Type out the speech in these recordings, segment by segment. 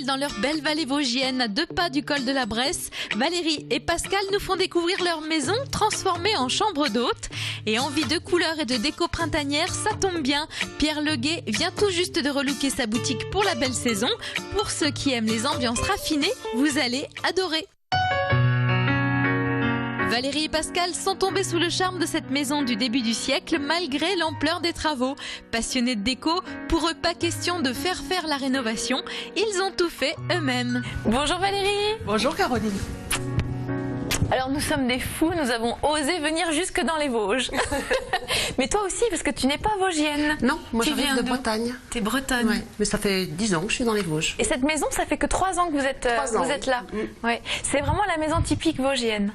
tranquilles dans leur belle vallée vosgienne à 2 pas du col de la Bresse, Valérie et Pascal nous font découvrir leur maison transformée en chambre d'hôte. Et envie de couleurs et de déco printanière, ça tombe bien. Pierre Leguet vient tout juste de relooker sa boutique pour la belle saison. Pour ceux qui aiment les ambiances raffinées, vous allez adorer. Valérie et Pascal sont tombés sous le charme de cette maison du début du siècle malgré l'ampleur des travaux. Passionnés de déco, pour eux pas question de faire la rénovation, ils ont tout fait eux-mêmes. Bonjour Valérie. Bonjour Caroline. Alors nous sommes des fous, nous avons osé venir jusque dans les Vosges. Mais toi aussi, parce que tu n'es pas vosgienne. Non, moi tu j'arrive de Bretagne. T'es bretonne. Ouais, mais ça fait 10 ans que je suis dans les Vosges. Et cette maison, ça fait que 3 ans que vous êtes là. Ouais. C'est vraiment la maison typique vosgienne.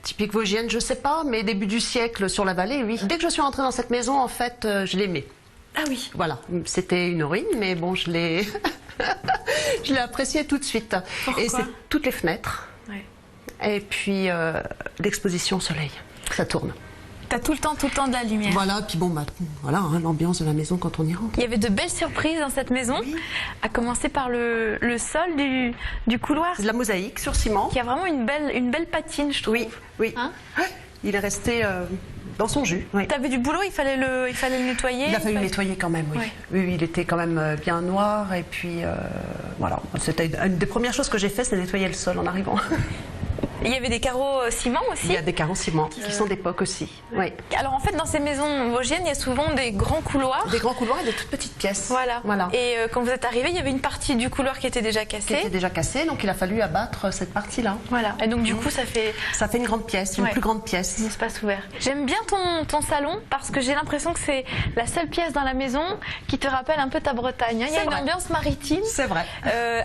Typique vosgienne, je sais pas, mais début du siècle sur la vallée, oui. Dès que je suis rentrée dans cette maison, en fait, je l'aimais. Ah oui. Voilà, c'était une ruine, mais bon, je l'ai je l'ai appréciée tout de suite. Pourquoi? Et c'est toutes les fenêtres. Ouais. Et puis l'exposition au soleil, ça tourne. T'as tout le temps de la lumière. Voilà, puis bon, bah, voilà hein, l'ambiance de la maison quand on y rentre. Il y avait de belles surprises dans cette maison, oui. À commencer par le sol du couloir. C'est de la mosaïque sur ciment. Qui a vraiment une belle patine, je trouve. Oui, oui. Hein? Il est resté dans son jus. Oui. T'avais du boulot, il fallait le nettoyer. Il a fallu le nettoyer quand même, oui. Ouais. Oui, il était quand même bien noir et puis voilà. C'était une des premières choses que j'ai fait, c'est nettoyer le sol en arrivant. Il y avait des carreaux ciment aussi. Il y a des carreaux ciment qui sont d'époque aussi. Oui. Alors en fait, dans ces maisons vosgiennes, il y a souvent des grands couloirs. Des grands couloirs et des toutes petites pièces. Voilà. Et quand vous êtes arrivé, il y avait une partie du couloir qui était déjà cassée. Qui était déjà cassée, donc il a fallu abattre cette partie-là. Voilà. Et donc du coup, ça fait une grande pièce, une plus grande pièce. Un espace ouvert. J'aime bien ton salon parce que j'ai l'impression que c'est la seule pièce dans la maison qui te rappelle un peu ta Bretagne. Il y a une ambiance maritime. C'est vrai.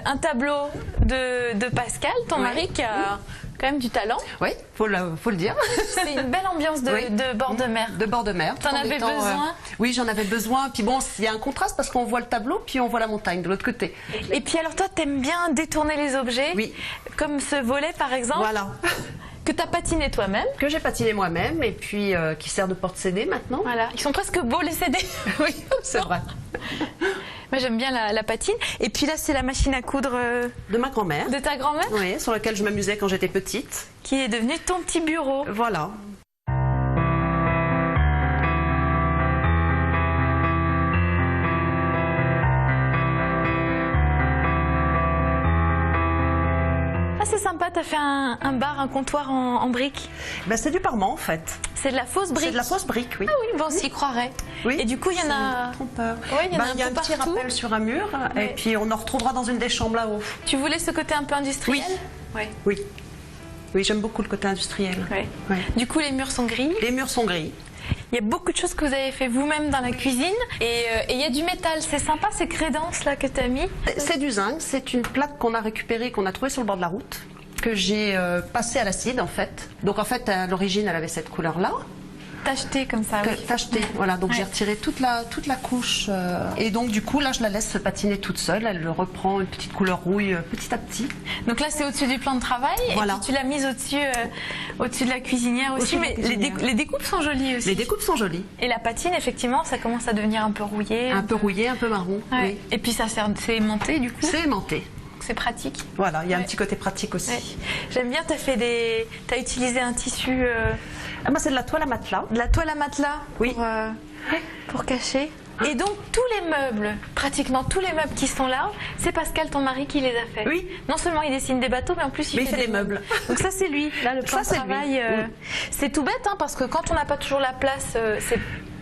Un tableau de Pascal, ton mari, qui a quand même du talent. Oui, faut le dire. C'est une belle ambiance de bord de mer. De bord de mer. T'en avais besoin? Oui, j'en avais besoin. Puis bon, il y a un contraste parce qu'on voit le tableau, puis on voit la montagne de l'autre côté. Et puis alors toi, t'aimes bien détourner les objets. Oui. Comme ce volet par exemple. Voilà. Que tu as patiné toi-même. Que j'ai patiné moi-même et puis qui sert de porte-CD maintenant. Voilà, ils sont presque beaux les CD. Oui, c'est vrai. Moi j'aime bien la patine. Et puis là c'est la machine à coudre de ma grand-mère. De ta grand-mère? Oui, sur laquelle je m'amusais quand j'étais petite. Qui est devenue ton petit bureau. Voilà. C'est sympa, t'as fait un bar, un comptoir en briques. Ben, c'est du parement en fait. C'est de la fausse brique. C'est de la fausse brique, oui. Ah oui, bon, on s'y croirait. Oui. Et du coup, il y en a. Trompeur. Ouais, il y en a un y a un petit rappel sur un mur, et puis on en retrouvera dans une des chambres là-haut. Tu voulais ce côté un peu industriel? Oui. Oui. Oui, j'aime beaucoup le côté industriel. Ouais. Ouais. Du coup, les murs sont gris. Les murs sont gris. Il y a beaucoup de choses que vous avez fait vous-même dans la cuisine et il y a du métal. C'est sympa ces crédences là que tu as mis. C'est du zinc, c'est une plaque qu'on a récupérée, qu'on a trouvée sur le bord de la route, que j'ai passée à l'acide en fait. Donc en fait à l'origine elle avait cette couleur-là. Tacheté comme ça, oui. Tacheté, voilà. Donc j'ai retiré toute la couche et donc du coup là je la laisse se patiner toute seule. Elle reprend une petite couleur rouille petit à petit. Donc là c'est au-dessus du plan de travail. Voilà. Et puis tu l'as mise au-dessus de la cuisinière aussi. Mais les découpes sont jolies aussi. Les découpes sont jolies. Et la patine effectivement ça commence à devenir un peu rouillé. Un peu rouillé, un peu marron. Ouais. Oui. Et puis ça sert, c'est aimanté du coup. C'est aimanté. C'est pratique. Voilà, il y a un petit côté pratique aussi. Ouais. J'aime bien, t'as utilisé un tissu. Ah bah c'est de la toile à matelas. De la toile à matelas. Oui. Pour cacher. Et donc tous les meubles, pratiquement tous les meubles qui sont là, c'est Pascal, ton mari, qui les a fait. Oui. Non seulement il dessine des bateaux, mais en plus il fait des meubles. Donc ça c'est lui. Là le plan de travail, c'est tout bête, hein, parce que quand on n'a pas toujours la place,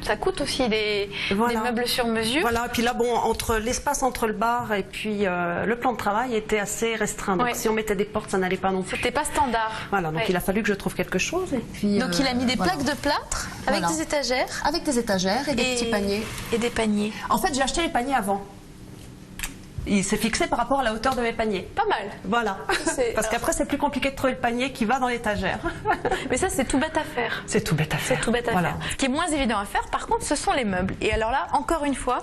ça coûte aussi des meubles sur mesure. Voilà, et puis là, bon, l'espace entre le bar et puis le plan de travail était assez restreint. Donc si on mettait des portes, ça n'allait pas non plus. C'était pas standard. Voilà, donc il a fallu que je trouve quelque chose. Et puis, donc il a mis des plaques de plâtre avec des étagères. Avec des étagères et des petits paniers. Et des paniers. En fait, j'ai acheté les paniers avant. Il s'est fixé par rapport à la hauteur de mes paniers. Pas mal. Voilà. Parce qu'après, c'est plus compliqué de trouver le panier qui va dans l'étagère. Mais ça, c'est tout bête à faire. C'est tout bête à faire. C'est tout bête à faire. Ce qui est moins évident à faire, par contre, ce sont les meubles. Et alors là, encore une fois,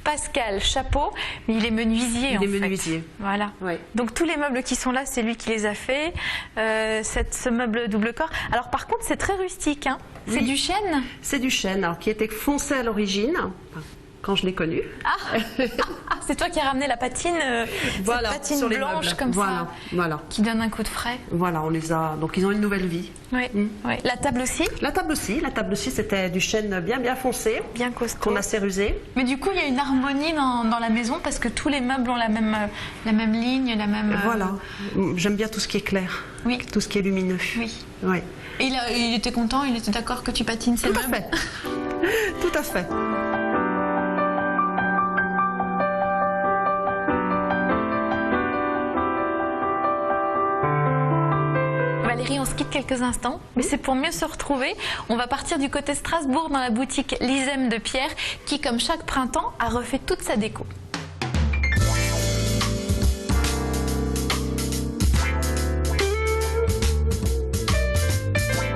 Pascal, chapeau, mais il est menuisier en fait. Il est menuisier. Voilà. Oui. Donc tous les meubles qui sont là, c'est lui qui les a faits. Ce meuble double corps. Alors par contre, c'est très rustique. Hein. C'est du chêne. C'est du chêne, alors qui était foncé à l'origine. quand je l'ai connu. Ah, c'est toi qui as ramené la patine, voilà, cette patine sur les blanche meubles. comme voilà, ça, voilà. qui donne un coup de frais. Voilà, on les a. Donc ils ont une nouvelle vie. Oui. Oui. La table aussi. La table aussi, c'était du chêne bien foncé, Bien costaud. qu'on a cérusé. Mais du coup, il y a une harmonie dans la maison parce que tous les meubles ont la même ligne, la même. Voilà. J'aime bien tout ce qui est clair. Oui. Tout ce qui est lumineux. Oui. Ouais. Et il était content, il était d'accord que tu patines ces Tout à meubles. fait. Tout à fait. Valérie, on se quitte quelques instants, mais c'est pour mieux se retrouver. On va partir du côté Strasbourg dans la boutique Lisem de Pierre, qui, comme chaque printemps, a refait toute sa déco.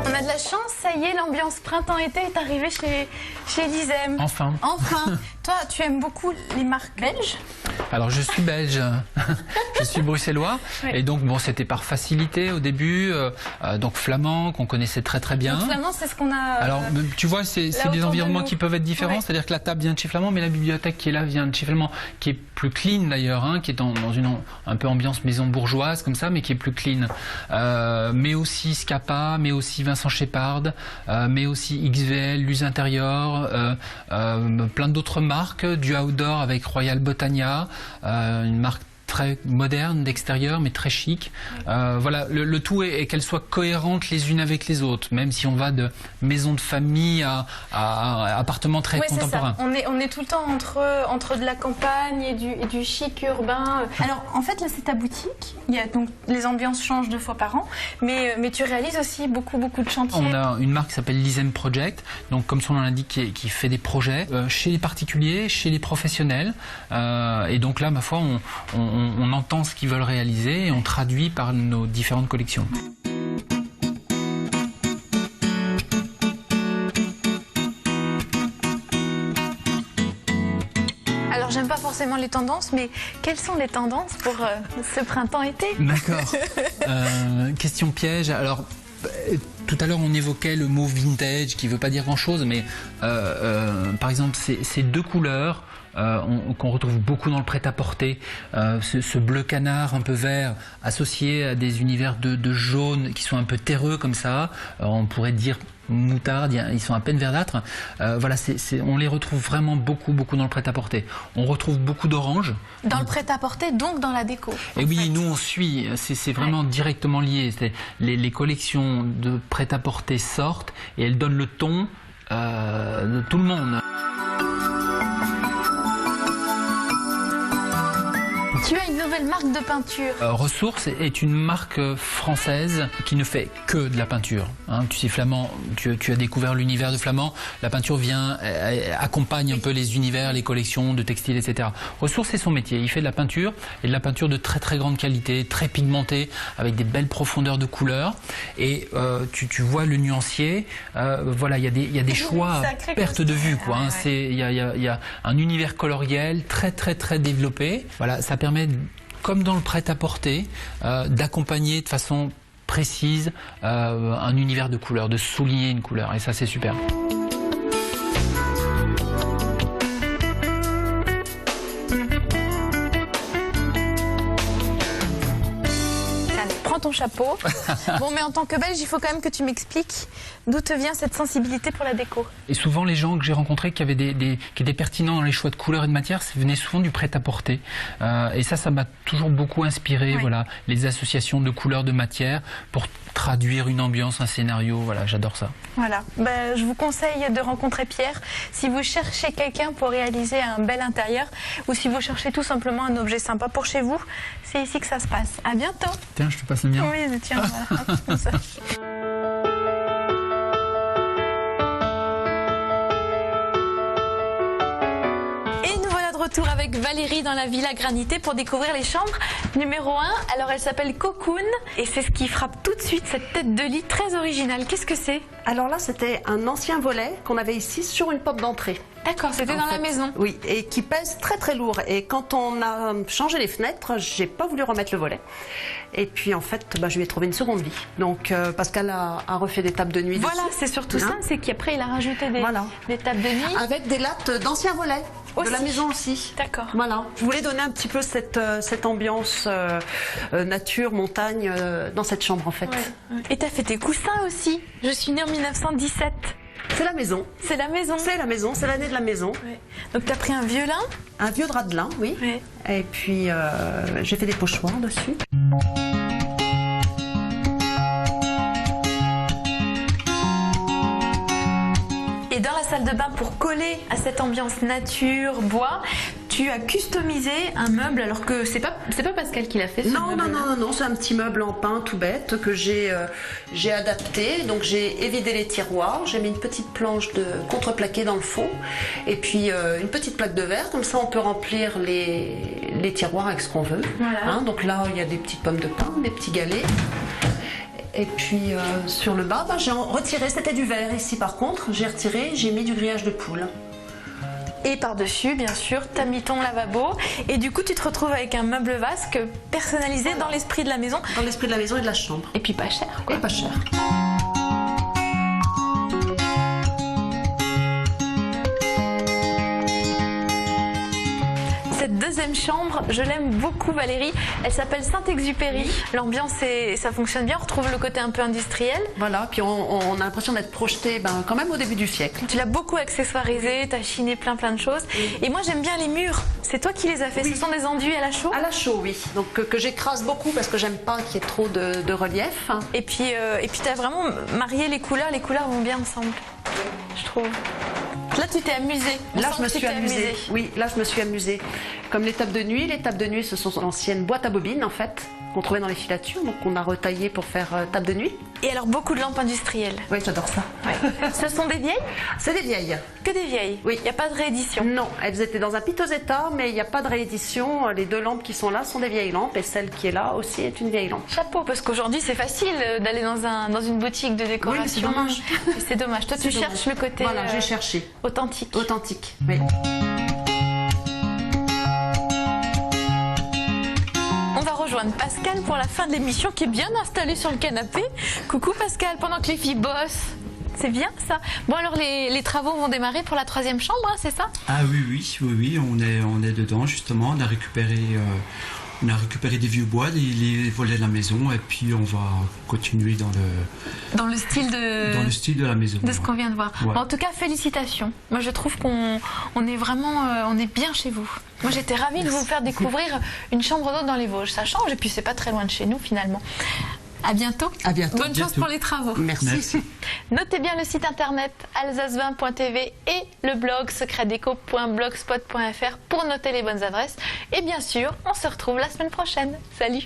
On a de la chance, ça y est, l'ambiance printemps-été est arrivée chez Lisem. Enfin. Enfin. Toi, tu aimes beaucoup les marques belges? Alors je suis belge, je suis bruxellois, Oui. et donc bon, c'était par facilité au début, donc flamand qu'on connaissait très bien. Donc, Flamand, c'est ce qu'on a. Alors tu vois, c'est autour des de environnements nous. qui peuvent être différents, Oui. c'est-à-dire que la table vient de chez Flamand, mais la bibliothèque qui est là vient de chez Flamand, qui est plus clean d'ailleurs, hein, qui est dans une un peu ambiance maison bourgeoise comme ça, mais qui est plus clean. Mais aussi Scapa, mais aussi Vincent Shepard, mais aussi XVL, Luz Intérieur, plein d'autres marques, du outdoor avec Royal Botania, une marque très moderne d'extérieur mais très chic. Voilà, le tout est qu'elles soient cohérentes les unes avec les autres, même si on va de maison de famille à appartements très Oui, c'est contemporains. ça. On est tout le temps entre de la campagne et du chic urbain. Alors, en fait, là, c'est ta boutique. Donc, les ambiances changent 2 fois par an. Mais tu réalises aussi beaucoup de chantiers. On a une marque qui s'appelle Lisem Project, donc comme son nom l'indique, qui fait des projets chez les particuliers, chez les professionnels. Et donc là, ma foi, on entend ce qu'ils veulent réaliser et on traduit par nos différentes collections. Alors, j'aime pas forcément les tendances, mais quelles sont les tendances pour ce printemps-été? D'accord. Question piège. Alors, tout à l'heure, on évoquait le mot vintage, qui ne veut pas dire grand-chose, mais par exemple, ces 2 couleurs qu'on retrouve beaucoup dans le prêt-à-porter, ce bleu canard un peu vert associé à des univers de jaune qui sont un peu terreux comme ça, on pourrait dire moutarde, ils sont à peine verdâtres. Voilà, on les retrouve vraiment beaucoup dans le prêt-à-porter. On retrouve beaucoup d'orange. Dans le prêt-à-porter, donc dans la déco. Et oui, nous on suit, c'est vraiment directement lié. Les collections de prêt-à-porter sortent et elles donnent le ton de tout le monde. Tu as une nouvelle marque de peinture. Ressources est une marque française qui ne fait que de la peinture. Hein. Tu sais, Flamand, tu as découvert l'univers de Flamand. La peinture accompagne un peu les univers, les collections de textiles, etc. Ressources, c'est son métier. Il fait de la peinture, et de la peinture de très grande qualité, très pigmentée, avec des belles profondeurs de couleurs. Et tu vois le nuancier. Voilà, il y a des choix à perte de vue, quoi. Hein. Il y a un univers coloriel très développé. Voilà, ça permet, comme dans le prêt-à-porter, d'accompagner de façon précise un univers de couleurs, de souligner une couleur, et ça c'est super. Prends ton chapeau. Bon, mais en tant que Belge, il faut quand même que tu m'expliques d'où te vient cette sensibilité pour la déco. Et souvent, les gens que j'ai rencontrés qui étaient pertinents dans les choix de couleurs et de matières, ça venait souvent du prêt-à-porter. Et ça m'a toujours beaucoup inspiré. Oui. Voilà, les associations de couleurs, de matières pour traduire une ambiance, un scénario. Voilà, j'adore ça. Voilà. Ben, je vous conseille de rencontrer Pierre si vous cherchez quelqu'un pour réaliser un bel intérieur ou si vous cherchez tout simplement un objet sympa pour chez vous. C'est ici que ça se passe. À bientôt. Tiens, je te passe le mien. Oui, tiens, voilà. Hop, comme ça. Retour avec Valérie dans la Villa Granité pour découvrir les chambres numéro 1. Alors elle s'appelle Cocoon et c'est ce qui frappe tout de suite, cette tête de lit très originale. Qu'est-ce que c'est? Alors là, c'était un ancien volet qu'on avait ici sur une porte d'entrée. D'accord, c'était dans la maison. Oui, et qui pèse très très lourd. Et quand on a changé les fenêtres, j'ai pas voulu remettre le volet. Et puis en fait, je lui ai trouvé une seconde vie. Donc Pascal a refait des tables de nuit. Voilà, dessus. c'est surtout ça, c'est qu'après il a rajouté des tables de nuit. Avec des lattes d'anciens volets. Aussi. De la maison aussi. D'accord. Voilà. Je voulais donner un petit peu cette ambiance nature, montagne dans cette chambre en fait. Ouais. Et t'as fait tes coussins aussi. Je suis née en 1917. C'est la maison. C'est la maison. C'est la maison, c'est l'année de la maison. Ouais. Donc t'as pris un vieux lin. Un vieux drap de lin, oui. Ouais. Et puis j'ai fait des pochoirs dessus. Et dans la salle de bain, pour coller à cette ambiance nature, bois, tu as customisé un meuble, alors que c'est pas Pascal qui l'a fait. Non, c'est un petit meuble en pin tout bête que j'ai adapté. Donc j'ai évidé les tiroirs, j'ai mis une petite planche de contreplaqué dans le fond, et puis une petite plaque de verre, comme ça on peut remplir les tiroirs avec ce qu'on veut. Voilà. Donc là il y a des petites pommes de pin, des petits galets. Et puis sur le bas, j'ai retiré, c'était du verre ici par contre, j'ai retiré, j'ai mis du grillage de poule. Et par-dessus, bien sûr, t'as mis ton lavabo. Et du coup, tu te retrouves avec un meuble vasque personnalisé dans l'esprit de la maison. Dans l'esprit de la maison et de la chambre. Et puis pas cher, quoi. Et pas cher. Cette deuxième chambre, je l'aime beaucoup, Valérie. Elle s'appelle Saint-Exupéry. L'ambiance, ça fonctionne bien. On retrouve le côté un peu industriel. Voilà, puis on a l'impression d'être projeté quand même au début du siècle. Tu l'as beaucoup accessoirisé, tu as chiné plein de choses. Et moi, j'aime bien les murs. C'est toi qui les as fait. Ce sont des enduits à la chaux. À la chaux, oui. Donc que j'écrase beaucoup parce que j'aime pas qu'il y ait trop de relief. Et puis tu as vraiment marié les couleurs. Les couleurs vont bien ensemble, je trouve. Là, tu t'es amusée. Là, je me suis amusée. Oui, là, je me suis amusée. Comme les tables de nuit. Les tables de nuit, ce sont l'ancienne boîte à bobines, en fait, qu'on trouvait dans les filatures. Donc, on a retaillé pour faire table de nuit. Et alors, beaucoup de lampes industrielles. Oui, j'adore ça. Ouais. Ce sont des vieilles? C'est des vieilles. Que des vieilles? Oui. Il n'y a pas de réédition? Non, elles étaient dans un piteux état, mais il n'y a pas de réédition. Les deux lampes qui sont là sont des vieilles lampes et celle qui est là aussi est une vieille lampe. Chapeau, parce qu'aujourd'hui, c'est facile d'aller dans une boutique de décoration. Oui, mais c'est dommage. C'est dommage. Toi, tu cherches le côté voilà, j'ai cherché. Authentique. Authentique, oui. On va rejoindre Pascal pour la fin de l'émission, qui est bien installé sur le canapé. Coucou Pascal, pendant que les filles bossent. C'est bien ça. Bon, alors les travaux vont démarrer pour la troisième chambre, hein, c'est ça? Ah oui, on est dedans justement. On a récupéré des vieux bois, les volets de la maison, et puis on va continuer dans le style de la maison. De ce qu'on vient de voir. Ouais. Bon, en tout cas, félicitations. Moi, je trouve qu'on est vraiment, on est bien chez vous. Moi, j'étais ravie de vous faire découvrir une chambre d'hôte dans les Vosges. Ça change, et puis c'est pas très loin de chez nous finalement. À bientôt. À bientôt. Bonne chance pour les travaux. Merci. Notez bien le site internet alsacevin.tv et le blog secretdeco.blogspot.fr pour noter les bonnes adresses. Et bien sûr, on se retrouve la semaine prochaine. Salut!